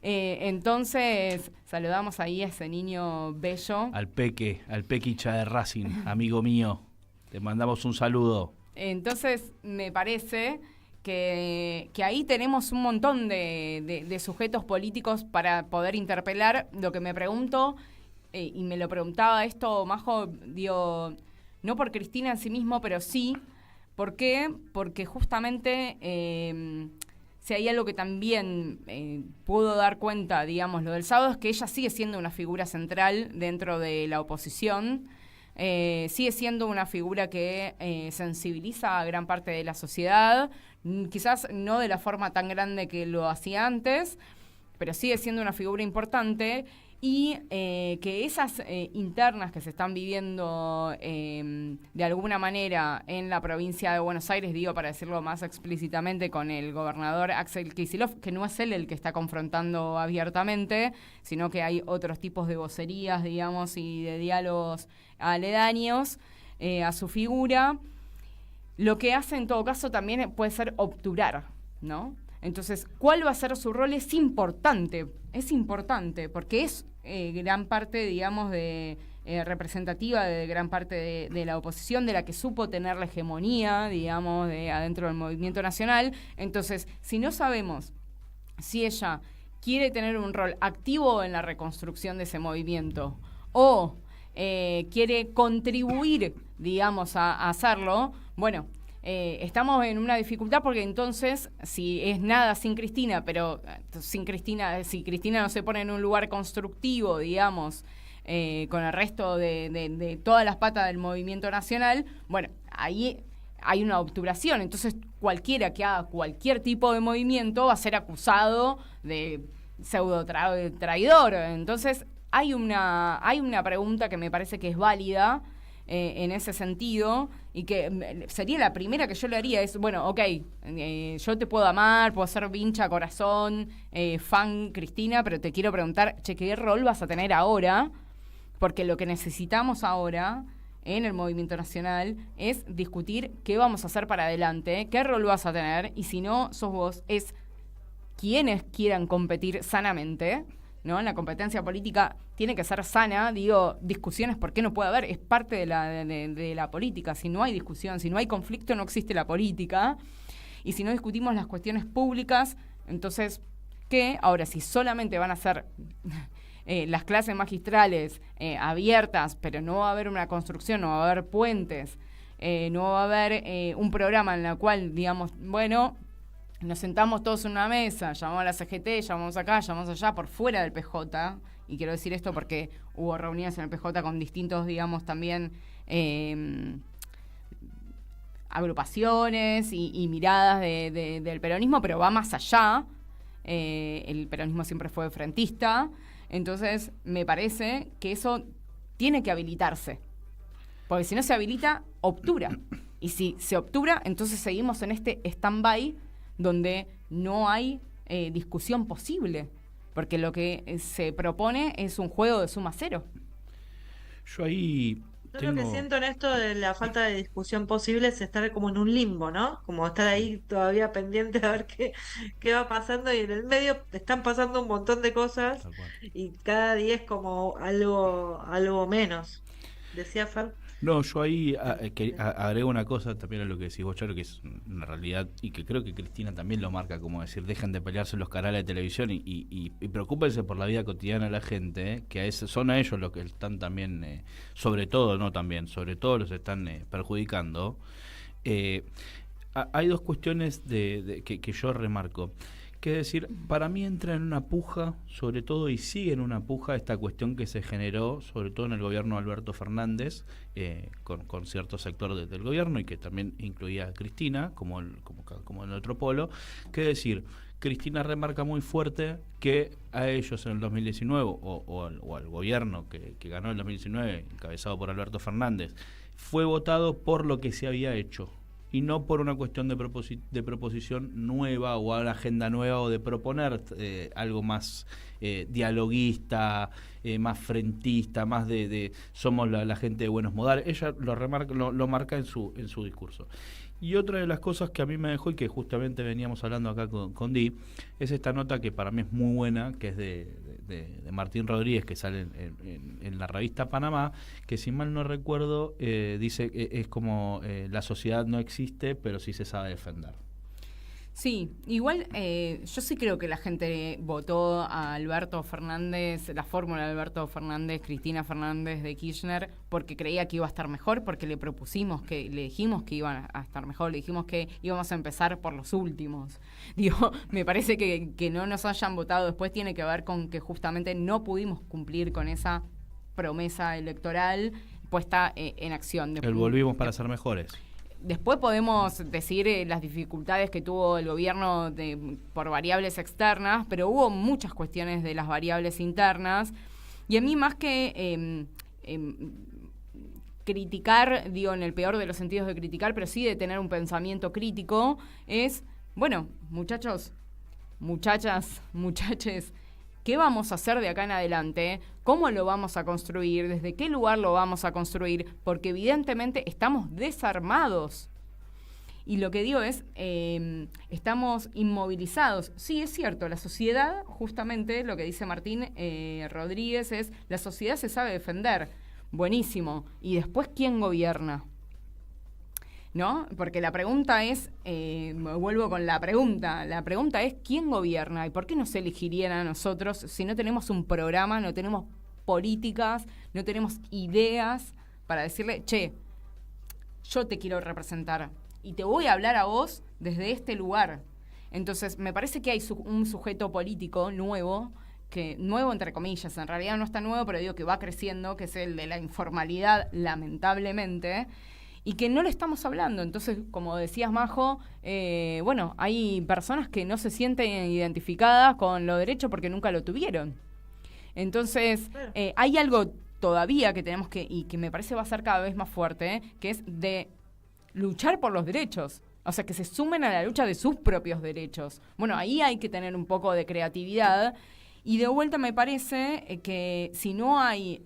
Entonces, saludamos ahí a ese niño bello. Al Pequicha de Racing, amigo mío. Te mandamos un saludo. Entonces, me parece que ahí tenemos un montón de sujetos políticos para poder interpelar. Lo que me pregunto, y me lo preguntaba esto, Majo, digo, no por Cristina en sí mismo, pero sí. ¿Por qué? Porque justamente si hay algo que también pudo dar cuenta, digamos, lo del sábado, es que ella sigue siendo una figura central dentro de la oposición, sigue siendo una figura que sensibiliza a gran parte de la sociedad, quizás no de la forma tan grande que lo hacía antes, pero sigue siendo una figura importante, y que esas internas que se están viviendo de alguna manera en la provincia de Buenos Aires, digo, para decirlo más explícitamente, con el gobernador Axel Kicillof, que no es él el que está confrontando abiertamente, sino que hay otros tipos de vocerías, digamos, y de diálogos aledaños a su figura. Lo que hace en todo caso también puede ser obturar, ¿no? Entonces, ¿cuál va a ser su rol? Es importante porque es gran parte, digamos, de representativa de gran parte de la oposición, de la que supo tener la hegemonía, digamos, de adentro del movimiento nacional. Entonces, si no sabemos si ella quiere tener un rol activo en la reconstrucción de ese movimiento o quiere contribuir, digamos, a hacerlo, bueno, estamos en una dificultad, porque entonces, si es nada sin Cristina, pero sin Cristina, si Cristina no se pone en un lugar constructivo, digamos, con el resto de todas las patas del movimiento nacional, bueno, ahí hay una obturación. Entonces, cualquiera que haga cualquier tipo de movimiento va a ser acusado de pseudo traidor. Entonces, hay una pregunta que me parece que es válida en ese sentido, y que sería la primera que yo le haría, es, bueno, ok, yo te puedo amar, puedo ser vincha, corazón, fan Cristina, pero te quiero preguntar, che, ¿qué rol vas a tener ahora? Porque lo que necesitamos ahora en el movimiento nacional es discutir qué vamos a hacer para adelante, qué rol vas a tener, y si no sos vos, es quienes quieran competir sanamente, ¿no? En la competencia política tiene que ser sana, digo, discusiones, ¿por qué no puede haber? Es parte de la política. Si no hay discusión, si no hay conflicto, no existe la política. Y si no discutimos las cuestiones públicas, entonces, ¿qué? Ahora, si solamente van a ser las clases magistrales abiertas, pero no va a haber una construcción, no va a haber puentes, no va a haber un programa en el cual, digamos, bueno, nos sentamos todos en una mesa, llamamos a la CGT, llamamos acá, llamamos allá, por fuera del PJ, y quiero decir esto porque hubo reuniones en el PJ con distintos, digamos, también agrupaciones y miradas del peronismo, pero va más allá. El peronismo siempre fue frentista, entonces me parece que eso tiene que habilitarse, porque si no se habilita, obtura, y si se obtura, entonces seguimos en este stand-by donde no hay discusión posible, porque lo que se propone es un juego de suma cero. Yo ahí Yo lo que siento en esto de la falta de discusión posible es estar como en un limbo, ¿no? Como estar ahí todavía pendiente a ver qué va pasando, y en el medio están pasando un montón de cosas Tal cual. y cada día es como algo menos. Decía Fer. No, yo ahí agrego una cosa también a lo que decís vos, Charo, que es una realidad y que creo que Cristina también lo marca, como decir, dejen de pelearse en los canales de televisión y preocúpense por la vida cotidiana de la gente, que son a ellos los que están también, sobre todo los están perjudicando. Hay dos cuestiones que yo remarco. Que es decir, para mí entra en una puja, sobre todo, y sigue en una puja esta cuestión que se generó, sobre todo en el gobierno de Alberto Fernández, con cierto sector del gobierno, y que también incluía a Cristina, como en el otro polo, que es decir, Cristina remarca muy fuerte que a ellos en el 2019, o al gobierno que ganó en el 2019, encabezado por Alberto Fernández, fue votado por lo que se había hecho, y no por una cuestión de proposición nueva o una agenda nueva o de proponer algo más dialoguista, más frentista, más de somos la gente de buenos modales. Ella lo marca en su discurso. Y otra de las cosas que a mí me dejó y que justamente veníamos hablando acá con Di, es esta nota que para mí es muy buena, que es de Martín Rodríguez, que sale en la revista Panamá, que si mal no recuerdo dice es como la sociedad no existe, pero sí se sabe defender. Sí, igual yo sí creo que la gente votó a Alberto Fernández, la fórmula de Alberto Fernández, Cristina Fernández de Kirchner, porque creía que iba a estar mejor, porque le dijimos que iban a estar mejor, le dijimos que íbamos a empezar por los últimos. Digo, me parece que no nos hayan votado después tiene que ver con que justamente no pudimos cumplir con esa promesa electoral puesta en acción. Volvimos para ser mejores. Después podemos decir las dificultades que tuvo el gobierno por variables externas, pero hubo muchas cuestiones de las variables internas. Y a mí, más que criticar, digo en el peor de los sentidos de criticar, pero sí de tener un pensamiento crítico, es, bueno, muchachos, muchachas, muchaches, ¿qué vamos a hacer de acá en adelante? ¿Cómo lo vamos a construir? ¿Desde qué lugar lo vamos a construir? Porque evidentemente estamos desarmados. Y lo que digo es, estamos inmovilizados. Sí, es cierto, la sociedad, justamente lo que dice Martín Rodríguez es, la sociedad se sabe defender. Buenísimo. ¿Y después quién gobierna? ¿No? Porque la pregunta es, vuelvo con la pregunta es ¿quién gobierna? ¿Y por qué nos elegirían a nosotros si no tenemos un programa, no tenemos políticas, no tenemos ideas para decirle, che, yo te quiero representar y te voy a hablar a vos desde este lugar? Entonces, me parece que hay un sujeto político nuevo entre comillas, en realidad no está nuevo, pero digo que va creciendo, que es el de la informalidad, lamentablemente, y que no le estamos hablando. Entonces, como decías, Majo, bueno, hay personas que no se sienten identificadas con lo derecho porque nunca lo tuvieron. Entonces, hay algo todavía que tenemos y que me parece va a ser cada vez más fuerte, que es de luchar por los derechos. O sea, que se sumen a la lucha de sus propios derechos. Bueno, ahí hay que tener un poco de creatividad. Y de vuelta me parece que si no hay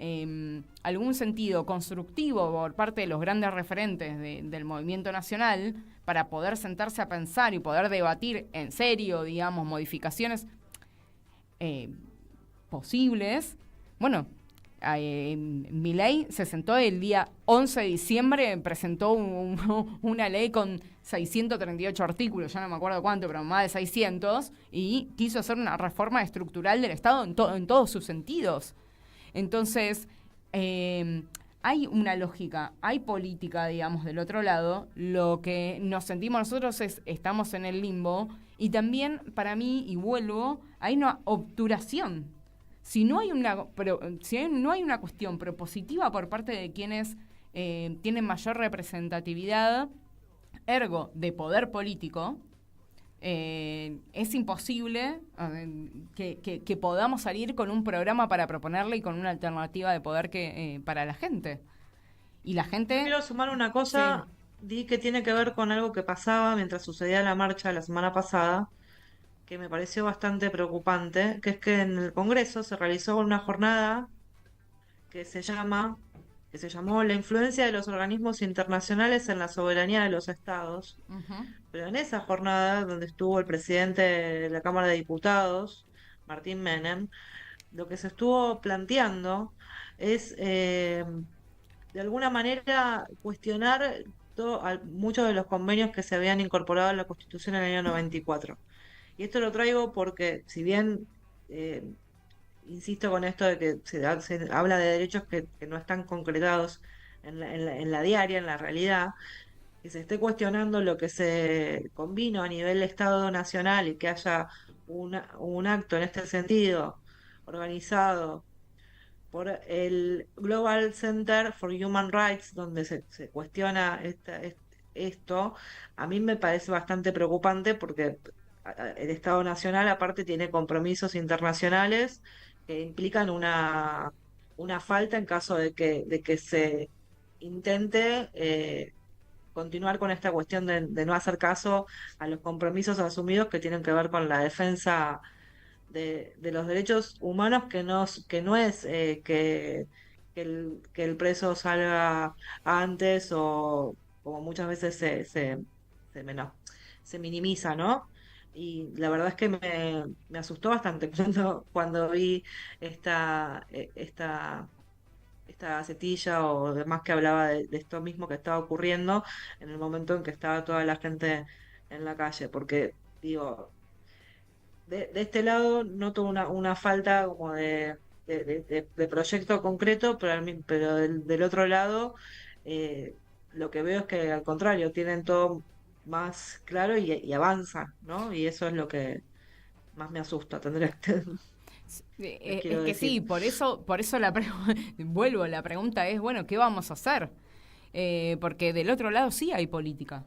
algún sentido constructivo por parte de los grandes referentes del movimiento nacional para poder sentarse a pensar y poder debatir en serio, digamos, modificaciones posibles, bueno, Milei se sentó el día 11 de diciembre, presentó una ley con 638 artículos, ya no me acuerdo cuánto, pero más de 600, y quiso hacer una reforma estructural del Estado en todos sus sentidos. Entonces, hay una lógica, hay política, digamos, del otro lado. Lo que nos sentimos nosotros es, estamos en el limbo, y también, para mí, y vuelvo, hay una obturación. si no hay una cuestión propositiva por parte de quienes tienen mayor representatividad, ergo de poder político, es imposible que podamos salir con un programa para proponerle y con una alternativa de poder para la gente. Y la gente... Quiero sumar una cosa, di que tiene que ver con algo que pasaba mientras sucedía la marcha la semana pasada, que me pareció bastante preocupante, que es que en el Congreso se realizó una jornada que se llamó La influencia de los organismos internacionales en la soberanía de los estados. Ujú. Pero en esa jornada, donde estuvo el presidente de la Cámara de Diputados, Martín Menem, lo que se estuvo planteando es, de alguna manera, cuestionar muchos de los convenios que se habían incorporado a la Constitución en el año 94. Y esto lo traigo porque, si bien eh, insisto con esto de que se habla de derechos que no están concretados en la diaria, en la realidad, que se esté cuestionando lo que se convino a nivel Estado Nacional y que haya un acto en este sentido organizado por el Global Center for Human Rights, donde se cuestiona esto, a mí me parece bastante preocupante porque el Estado Nacional aparte tiene compromisos internacionales que implican una falta en caso de que se intente continuar con esta cuestión de no hacer caso a los compromisos asumidos que tienen que ver con la defensa de los derechos humanos, que no es que el preso salga antes, o como muchas veces se minimiza, ¿no? Y la verdad es que me asustó bastante cuando vi esta gacetilla o demás que hablaba de esto mismo que estaba ocurriendo en el momento en que estaba toda la gente en la calle, porque digo, de este lado noto una falta como de proyecto concreto, pero del otro lado lo que veo es que al contrario, tienen todo más claro y avanzan, ¿no? Y eso es lo que más me asusta, les quiero Es que decir. sí, por eso vuelvo, la pregunta es, bueno, ¿qué vamos a hacer? Porque del otro lado sí hay política.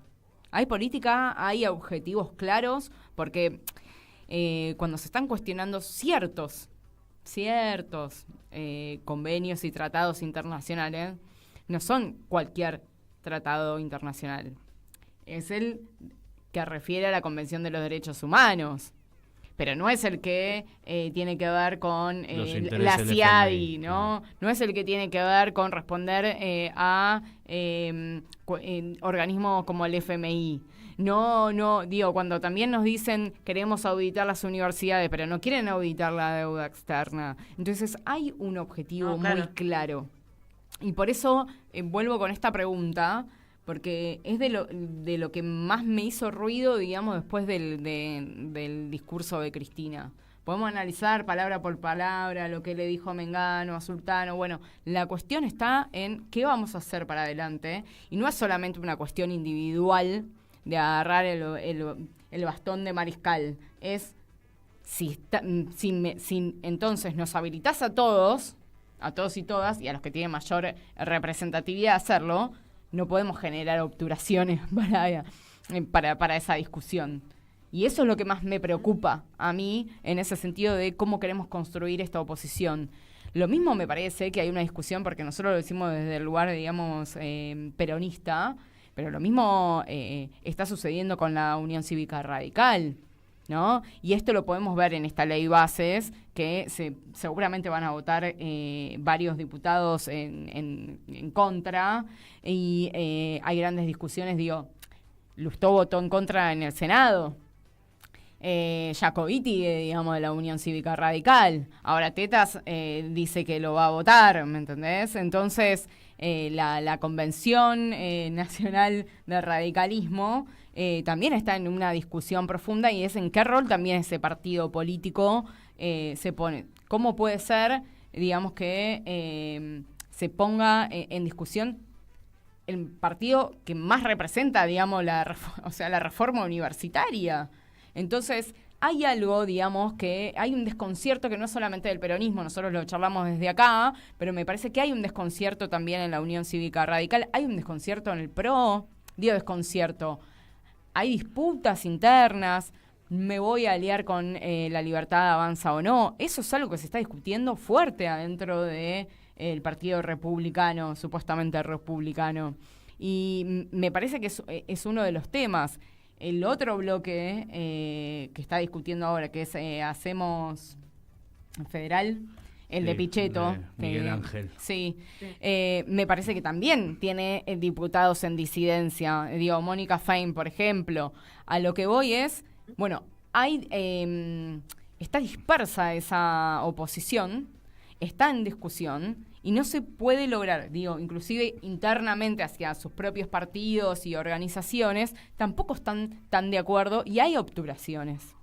Hay política, hay objetivos claros, porque cuando se están cuestionando ciertos convenios y tratados internacionales, no son cualquier tratado internacional. Es el que refiere a la Convención de los Derechos Humanos, pero no es el que tiene que ver con la CIADI, ¿no? No es el que tiene que ver con responder a organismos como el FMI. No, digo, cuando también nos dicen queremos auditar las universidades, pero no quieren auditar la deuda externa. Entonces hay un objetivo muy claro. Y por eso vuelvo con esta pregunta, porque es de lo que más me hizo ruido, digamos, después del discurso de Cristina. Podemos analizar palabra por palabra lo que le dijo a Mengano, a Sultano. Bueno, la cuestión está en qué vamos a hacer para adelante. Y no es solamente una cuestión individual de agarrar el bastón de mariscal. Es si entonces nos habilitás a todos y todas, y a los que tienen mayor representatividad hacerlo, no podemos generar obturaciones para esa discusión. Y eso es lo que más me preocupa a mí en ese sentido de cómo queremos construir esta oposición. Lo mismo me parece que hay una discusión, porque nosotros lo decimos desde el lugar, digamos, peronista, pero lo mismo está sucediendo con la Unión Cívica Radical, ¿no? Y esto lo podemos ver en esta ley bases, que seguramente van a votar varios diputados en contra, y hay grandes discusiones. Digo, Lustó votó en contra en el Senado, Jacobiti, digamos, de la Unión Cívica Radical. Ahora Tetas dice que lo va a votar, ¿me entendés? Entonces, la Convención Nacional de Radicalismo también está en una discusión profunda, y es en qué rol también ese partido político se pone. ¿Cómo puede ser, digamos, que se ponga en discusión el partido que más representa, digamos, la reforma universitaria? Entonces, hay algo, digamos, que hay un desconcierto que no es solamente del peronismo, nosotros lo charlamos desde acá, pero me parece que hay un desconcierto también en la Unión Cívica Radical, hay un desconcierto en el PRO, digo desconcierto, hay disputas internas, me voy a aliar con La Libertad Avanza o no, eso es algo que se está discutiendo fuerte adentro de el Partido Republicano, supuestamente republicano, y me parece que es uno de los temas. El otro bloque que está discutiendo ahora, que es Hacemos Federal, el de Pichetto. Miguel Ángel. Sí, me parece que también tiene diputados en disidencia. Digo, Mónica Fein, por ejemplo. A lo que voy es, bueno, está dispersa esa oposición, está en discusión, y no se puede lograr, digo, inclusive internamente hacia sus propios partidos y organizaciones, tampoco están tan de acuerdo y hay obturaciones.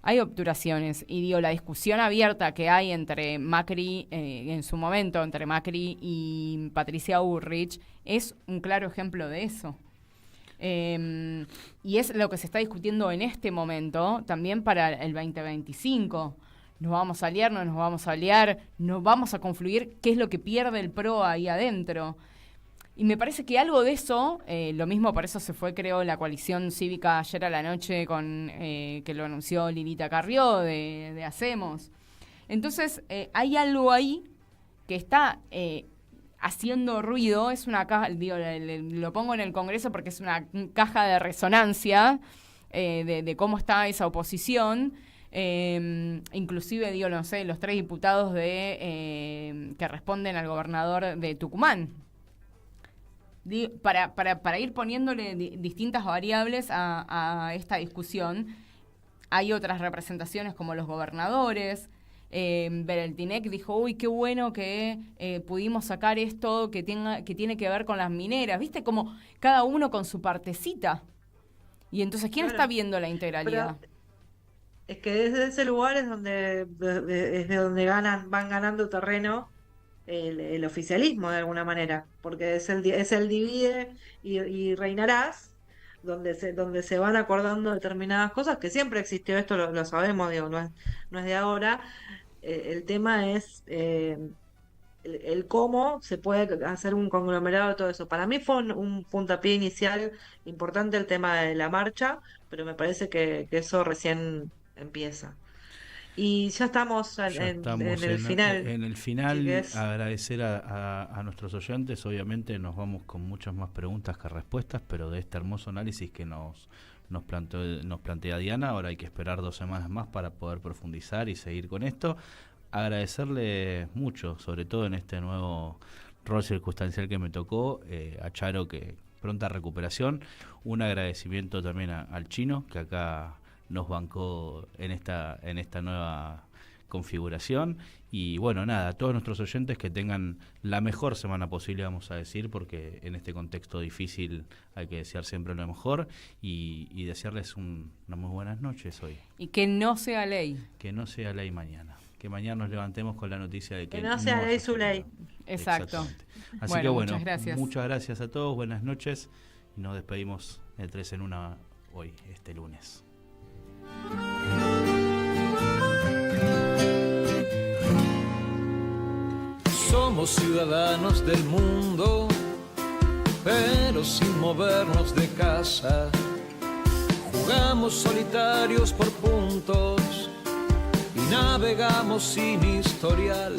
Hay obturaciones y digo, la discusión abierta que hay entre Macri, en su momento, entre Macri y Patricia Bullrich, es un claro ejemplo de eso. Y es lo que se está discutiendo en este momento también para el 2025. ¿Nos vamos a aliar? ¿No nos vamos a aliar? ¿Nos vamos a confluir? ¿Qué es lo que pierde el PRO ahí adentro? Y me parece que algo de eso, lo mismo por eso se fue, creo, la coalición cívica ayer a la noche con que lo anunció Lilita Carrió de Hacemos. Entonces, hay algo ahí que está haciendo ruido, es una caja, digo, lo pongo en el Congreso porque es una caja de resonancia de cómo está esa oposición. Inclusive, digo, no sé, los 3 diputados que responden al gobernador de Tucumán. Para ir poniéndole distintas variables a esta discusión, hay otras representaciones como los gobernadores. Bereltinec dijo, uy, qué bueno que pudimos sacar esto que tiene que ver con las mineras. ¿Viste? Como cada uno con su partecita. Y entonces, ¿quién está viendo la integralidad? Pero es que desde ese lugar es desde donde van ganando terreno el oficialismo de alguna manera, porque es el divide y reinarás, donde se van acordando determinadas cosas, que siempre existió esto, lo sabemos, digo, no es de ahora. El tema es el cómo se puede hacer un conglomerado de todo eso. Para mí fue un puntapié inicial importante el tema de la marcha, pero me parece que eso recién empieza. Y ya estamos en el final. En el final, es... agradecer a nuestros oyentes. Obviamente nos vamos con muchas más preguntas que respuestas, pero de este hermoso análisis que nos plantea Diana, ahora hay que esperar 2 semanas más para poder profundizar y seguir con esto. Agradecerle mucho, sobre todo en este nuevo rol circunstancial que me tocó, a Charo, que pronta recuperación. Un agradecimiento también al Chino, que acá nos bancó en esta nueva configuración. Y bueno, nada, a todos nuestros oyentes que tengan la mejor semana posible, vamos a decir, porque en este contexto difícil hay que desear siempre lo mejor y desearles unas muy buenas noches hoy. Y que no sea ley. Que no sea ley mañana. Que mañana nos levantemos con la noticia de que no sea ley su ley. Exacto. Así que bueno, muchas gracias a todos, buenas noches y nos despedimos de 3 en 1 hoy, este lunes. Somos ciudadanos del mundo, pero sin movernos de casa. Jugamos solitarios por puntos y navegamos sin historial.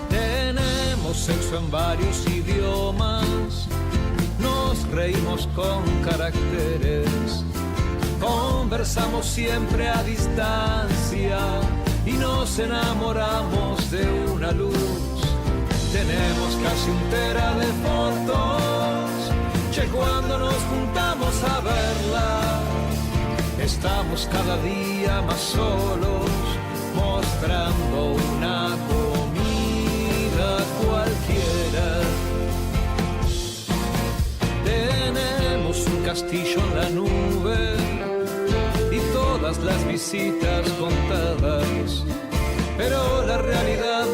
Tenemos sexo en varios idiomas, nos reímos con caracteres. Conversamos siempre a distancia y nos enamoramos de una luz. Tenemos casi 1 tera de fotos, che, cuando nos juntamos a verla, estamos cada día más solos, mostrando una comida cualquiera. Tenemos un castillo en la nube y todas las visitas contadas, pero la realidad